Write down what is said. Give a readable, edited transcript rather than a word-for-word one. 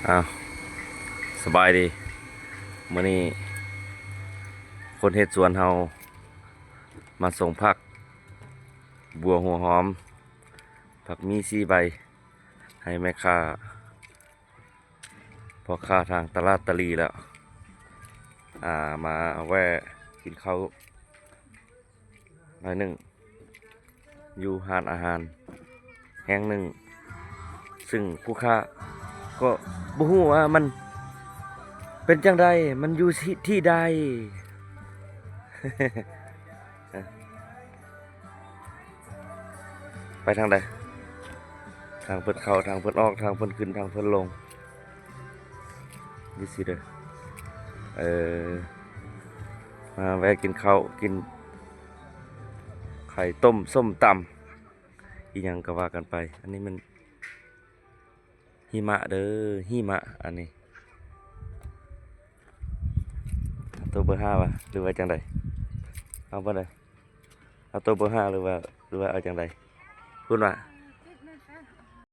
อ้าวสบายดีมื้อนี้คนเฮ็ดสวนเฮามาส่งผักบัวหัวหอมผักมี4ใบให้แม่ค้าพ่อค้าทางตลาดตะลีแล้วมาแวะกินข้าวหน่อยหนึ่งอยู่ร้านอาหารแห่งหนึ่งซึ่งผู้ค้าก็บ่ฮู้ว่ามันเป็นจังใดมันอยู่ที่ใด ไปทางใดทางเพิ่นเข้าทางเพิ่นออกทางเพิ่นขึ้นทางเพิ่นลงนี่สิเด้อเออมาแวะกินข้าวกินไข่ต้มส้มตำอีหยังก็ว่ากันไปอันนี้มันหิมะเด้อหิมะอันนี้ตัวเบอร์5วะหรือว่าจังใดเอาบ่ได้เอาตัวเบอร์5หรือว่าเอาจังใดพูดว่า